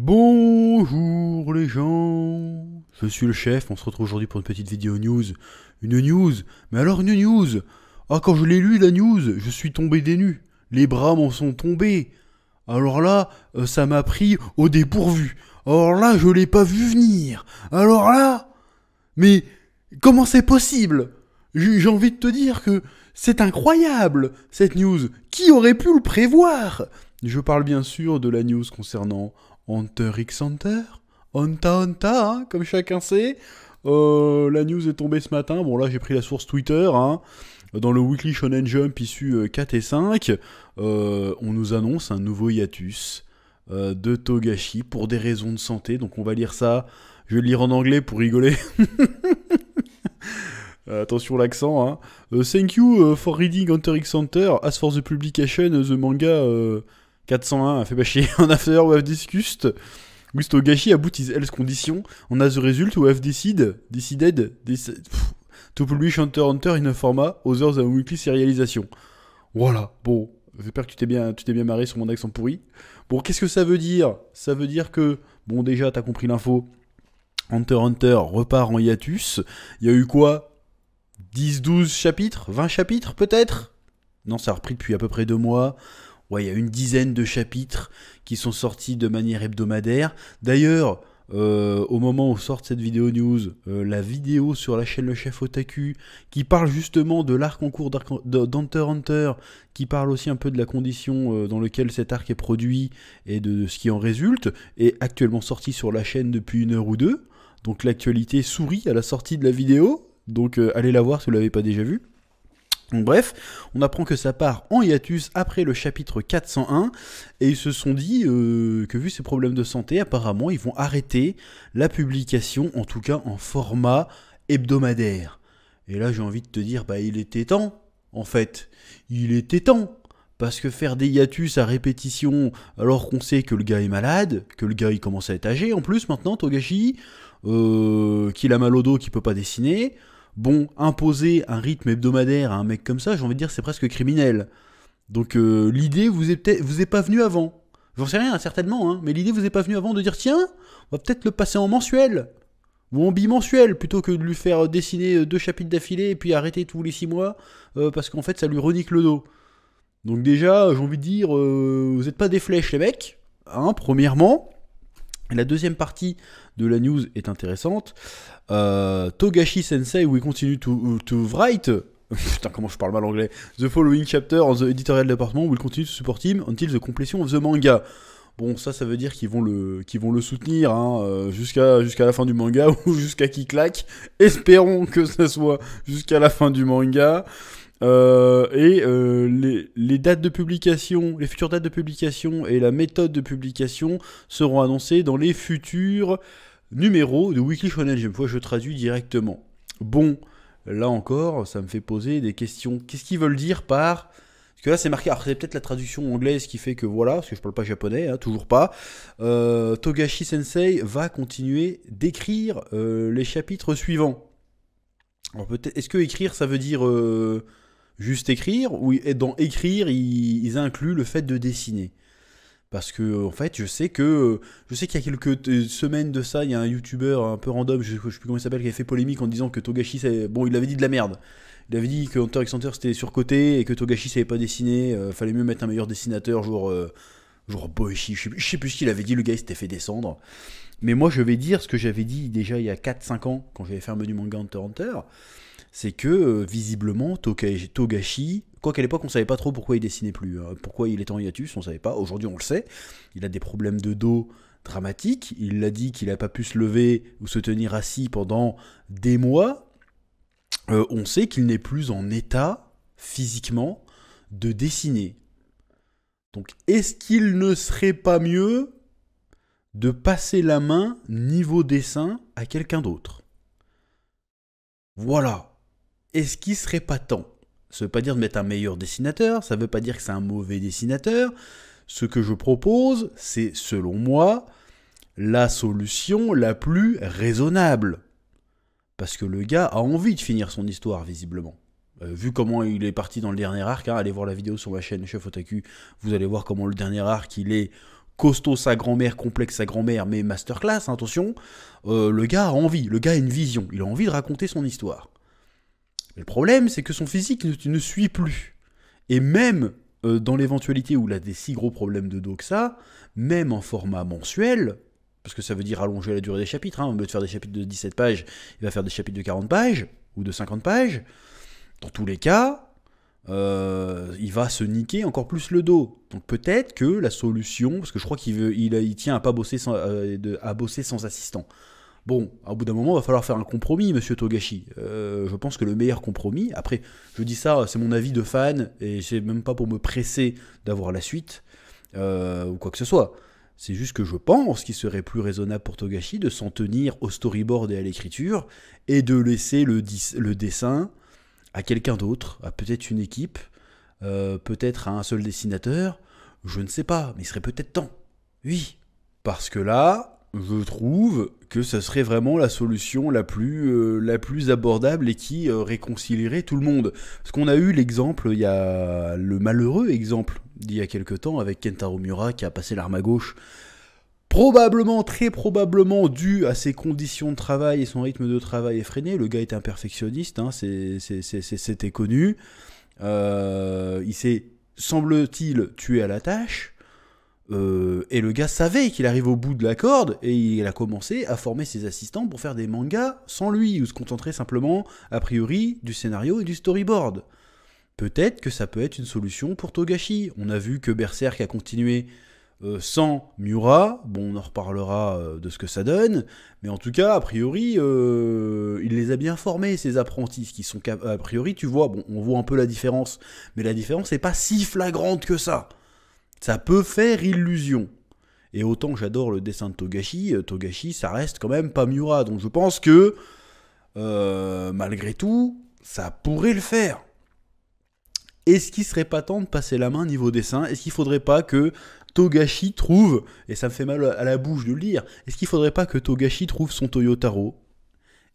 Bonjour les gens, je suis le chef, on se retrouve aujourd'hui pour une petite vidéo news. Une news, mais alors une news. Ah, quand je l'ai lu la news, je suis tombé des nues. Les bras m'en sont tombés. Alors là, ça m'a pris au dépourvu. Alors là, je l'ai pas vu venir. Alors là, mais comment c'est possible? J'ai envie de te dire que c'est incroyable, cette news. Qui aurait pu le prévoir? Je parle bien sûr de la news concernant Hunter x Hunter. Hunter, hein, comme chacun sait. La news est tombée ce matin. Bon, là, j'ai pris la source Twitter. Hein. Dans le Weekly Shonen Jump issu 4 et 5, on nous annonce un nouveau hiatus de Togashi pour des raisons de santé. Donc, on va lire ça. Je vais le lire en anglais pour rigoler. Attention l'accent, hein. Thank you for reading Hunter x Hunter. As for the publication, the manga 401 a fait chier. On after we have discussed with Togashi about his health condition. On a the result we have decided to publish Hunter x Hunter in a format other than weekly serialisation. Voilà, bon, j'espère que tu t'es bien marré sur mon accent pourri. Bon, qu'est-ce que ça veut dire? Ça veut dire que, bon, déjà, t'as compris l'info. Hunter x Hunter repart en hiatus. Il y a eu quoi? 10, 12 chapitres, 20 chapitres peut-être? Non, ça a repris depuis à peu près 2 mois. Ouais, il y a une dizaine de chapitres qui sont sortis de manière hebdomadaire. D'ailleurs, au moment où sort cette vidéo news, la vidéo sur la chaîne Le Chef Otaku, qui parle justement de l'arc en cours d'Hunter x Hunter, qui parle aussi un peu de la condition dans laquelle cet arc est produit et de ce qui en résulte, est actuellement sorti sur la chaîne depuis 1 heure ou 2. Donc l'actualité sourit à la sortie de la vidéo. Donc allez la voir si vous ne l'avez pas déjà vue. Donc bref, on apprend que ça part en hiatus après le chapitre 401, et ils se sont dit que vu ces problèmes de santé, apparemment ils vont arrêter la publication, en tout cas en format hebdomadaire. Et là j'ai envie de te dire, bah il était temps, en fait. Il était temps. Parce que faire des hiatus à répétition, alors qu'on sait que le gars est malade, que le gars il commence à être âgé en plus maintenant, Togashi, qu'il a mal au dos, qu'il peut pas dessiner. Bon, imposer un rythme hebdomadaire à un mec comme ça, j'ai envie de dire, c'est presque criminel. Donc l'idée vous est pas venue avant. J'en sais rien, certainement, hein, mais l'idée vous est pas venue avant de dire, tiens, on va peut-être le passer en mensuel. Ou en bimensuel, plutôt que de lui faire dessiner 2 chapitres d'affilée et puis arrêter tous les 6 mois, parce qu'en fait ça lui renique le dos. Donc déjà, j'ai envie de dire, vous n'êtes pas des flèches les mecs, hein, premièrement. Et la deuxième partie de la news est intéressante. Togashi Sensei will continue to write. Putain, comment je parle mal anglais. The following chapter on the editorial department will continue to support him until the completion of the manga. Bon, ça veut dire qu'ils vont le soutenir hein, jusqu'à la fin du manga ou jusqu'à qu'il claque. Espérons que ça soit jusqu'à la fin du manga. Les dates de publication, les futures dates de publication et la méthode de publication seront annoncées dans les futurs numéros de Weekly Shonen Jump. Je traduis directement. Bon, là encore, ça me fait poser des questions. Qu'est-ce qu'ils veulent dire par... Parce que là, c'est marqué... Alors, c'est peut-être la traduction anglaise qui fait que voilà, parce que je parle pas japonais, hein, toujours pas. Togashi Sensei va continuer d'écrire les chapitres suivants. Alors, peut-être... Est-ce que écrire, ça veut dire... juste écrire, ou dans écrire, ils incluent le fait de dessiner. Parce que, en fait, je sais qu'il y a quelques semaines de ça, il y a un youtubeur un peu random, je sais plus comment il s'appelle, qui a fait polémique en disant que Togashi, bon, il avait dit de la merde. Il avait dit que Hunter x Hunter c'était surcoté et que Togashi savait pas dessiner, fallait mieux mettre un meilleur dessinateur, genre Boichi, je sais plus ce qu'il avait dit, le gars il s'était fait descendre. Mais moi, je vais dire ce que j'avais dit déjà il y a 4-5 ans, quand j'avais fait un menu manga Hunter x Hunter, c'est que visiblement Togashi, quoi qu'à l'époque on savait pas trop pourquoi il dessinait plus, hein, pourquoi il était en hiatus, on savait pas, aujourd'hui on le sait, il a des problèmes de dos dramatiques, il a dit qu'il n'a pas pu se lever ou se tenir assis pendant des mois, on sait qu'il n'est plus en état physiquement de dessiner. Donc est-ce qu'il ne serait pas mieux de passer la main niveau dessin à quelqu'un d'autre? Voilà. Est-ce qu'il serait pas temps? Ça veut pas dire de mettre un meilleur dessinateur, ça veut pas dire que c'est un mauvais dessinateur. Ce que je propose, c'est, selon moi, la solution la plus raisonnable. Parce que le gars a envie de finir son histoire, visiblement. Vu comment il est parti dans le dernier arc, hein, allez voir la vidéo sur ma chaîne Chef Otaku, vous allez voir comment le dernier arc, il est costaud sa grand-mère, complexe sa grand-mère, mais masterclass, hein, attention, le gars a envie, le gars a une vision, il a envie de raconter son histoire. Mais le problème, c'est que son physique ne suit plus. Et même dans l'éventualité où il a des si gros problèmes de dos que ça, même en format mensuel, parce que ça veut dire allonger la durée des chapitres, hein, au lieu de faire des chapitres de 17 pages, il va faire des chapitres de 40 pages, ou de 50 pages, dans tous les cas, il va se niquer encore plus le dos. Donc peut-être que la solution, parce que je crois il tient à pas bosser à bosser sans assistant. Bon, au bout d'un moment, il va falloir faire un compromis, monsieur Togashi. Je pense que le meilleur compromis, après, je dis ça, c'est mon avis de fan, et c'est même pas pour me presser d'avoir la suite, ou quoi que ce soit. C'est juste que je pense qu'il serait plus raisonnable pour Togashi de s'en tenir au storyboard et à l'écriture, et de laisser le dessin à quelqu'un d'autre, à peut-être une équipe, peut-être à un seul dessinateur, je ne sais pas, mais il serait peut-être temps. Oui, parce que là, je trouve que ce serait vraiment la solution la plus abordable et qui réconcilierait tout le monde. Parce qu'on a eu l'exemple, il y a le malheureux exemple d'il y a quelque temps avec Kentaro Miura qui a passé l'arme à gauche, probablement, très probablement dû à ses conditions de travail et son rythme de travail effréné. Le gars était un perfectionniste, hein, c'était connu. Il s'est, semble-t-il, tué à la tâche. Et le gars savait qu'il arrive au bout de la corde et il a commencé à former ses assistants pour faire des mangas sans lui, ou se concentrer simplement, a priori, du scénario et du storyboard. Peut-être que ça peut être une solution pour Togashi. On a vu que Berserk a continué sans Miura. Bon, on en reparlera de ce que ça donne, mais en tout cas, a priori, il les a bien formés, ces apprentis, qui sont, a priori, tu vois, bon, on voit un peu la différence, mais la différence n'est pas si flagrante que ça. Ça peut faire illusion. Et autant j'adore le dessin de Togashi, Togashi, ça reste quand même pas Miura. Donc je pense que, malgré tout, ça pourrait le faire. Est-ce qu'il serait pas temps de passer la main niveau dessin? Est-ce qu'il faudrait pas que Togashi trouve, et ça me fait mal à la bouche de le lire, est-ce qu'il faudrait pas que Togashi trouve son Toyotaro?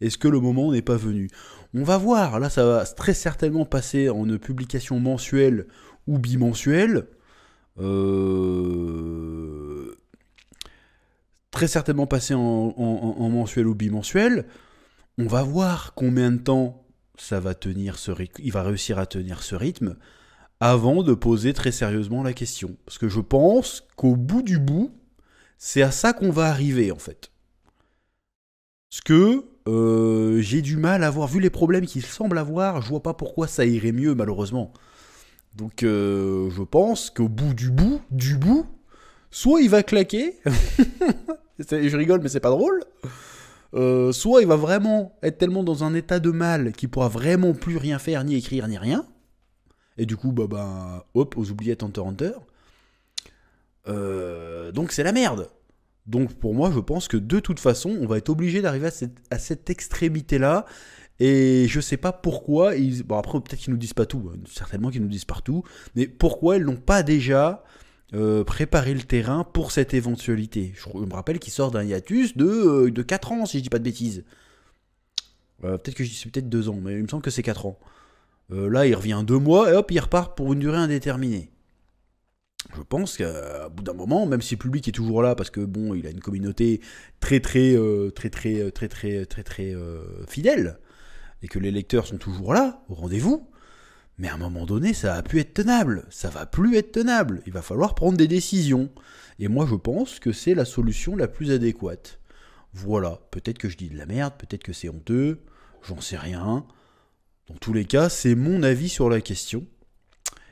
Est-ce que le moment n'est pas venu? On va voir, là ça va très certainement passer en une publication mensuelle ou bimensuelle. Très certainement passer en mensuel ou bimensuel. On va voir combien de temps ça va tenir il va réussir à tenir ce rythme avant de poser très sérieusement la question. Parce que je pense qu'au bout du bout, c'est à ça qu'on va arriver en fait. Parce que j'ai du mal à voir, vu les problèmes qu'il semble avoir, je vois pas pourquoi ça irait mieux malheureusement. Donc je pense qu'au bout du bout, soit il va claquer, je rigole mais c'est pas drôle, soit il va vraiment être tellement dans un état de mal qu'il pourra vraiment plus rien faire, ni écrire, ni rien, et du coup, hop, aux oubliettes Hunter x Hunter, donc c'est la merde. Donc pour moi, je pense que de toute façon, on va être obligé d'arriver à cette extrémité-là. Et je sais pas pourquoi, bon après peut-être qu'ils nous disent pas tout, certainement qu'ils nous disent partout, mais pourquoi ils n'ont pas déjà préparé le terrain pour cette éventualité. Je me rappelle qu'il sort d'un hiatus de 4 ans, si je dis pas de bêtises. Peut-être que c'est peut-être 2 ans, mais il me semble que c'est 4 ans. Là, il revient 2 mois, et hop, il repart pour une durée indéterminée. Je pense qu'à bout d'un moment, même si le public est toujours là, parce que bon, il a une communauté très fidèle, et que les lecteurs sont toujours là, au rendez-vous, mais à un moment donné, ça va plus être tenable. Ça va plus être tenable. Il va falloir prendre des décisions. Et moi, je pense que c'est la solution la plus adéquate. Voilà. Peut-être que je dis de la merde, peut-être que c'est honteux, j'en sais rien. Dans tous les cas, c'est mon avis sur la question.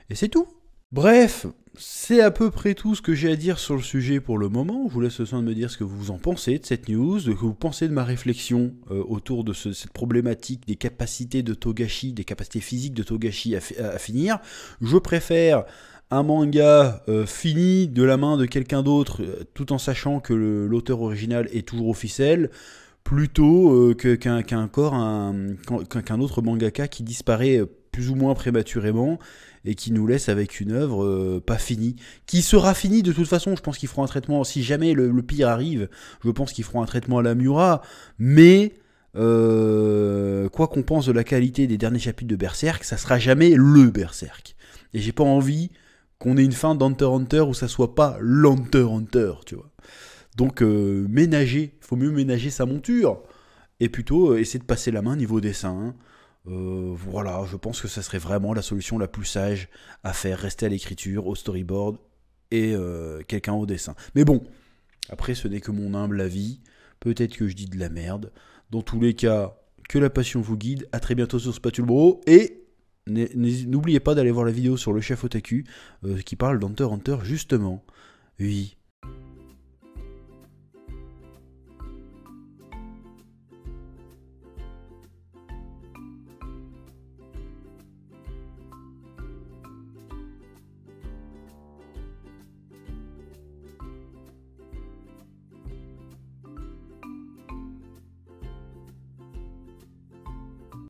Et c'est tout. Bref, c'est à peu près tout ce que j'ai à dire sur le sujet pour le moment. Je vous laisse le soin de me dire ce que vous en pensez de cette news, de ce que vous pensez de ma réflexion autour de cette problématique des capacités de Togashi, des capacités physiques de Togashi à finir. Je préfère un manga fini de la main de quelqu'un d'autre, tout en sachant que l'auteur original est toujours officiel, plutôt qu'un autre mangaka qui disparaît plus ou moins prématurément et qui nous laisse avec une œuvre pas finie, qui sera finie de toute façon. Je pense qu'ils feront un traitement, si jamais le pire arrive, je pense qu'ils feront un traitement à la Miura, mais quoi qu'on pense de la qualité des derniers chapitres de Berserk, ça sera jamais le Berserk. Et j'ai pas envie qu'on ait une fin d'Hunter x Hunter où ça soit pas l'Hunter x Hunter, tu vois. Donc ménager, il faut mieux ménager sa monture et plutôt essayer de passer la main niveau dessin. Voilà, je pense que ça serait vraiment la solution la plus sage à faire, rester à l'écriture, au storyboard et quelqu'un au dessin. Mais bon, après ce n'est que mon humble avis, peut-être que je dis de la merde. Dans tous les cas, que la passion vous guide, à très bientôt sur Spatule Bro et n'oubliez pas d'aller voir la vidéo sur le chef Otaku qui parle d'Hunter x Hunter justement. Oui,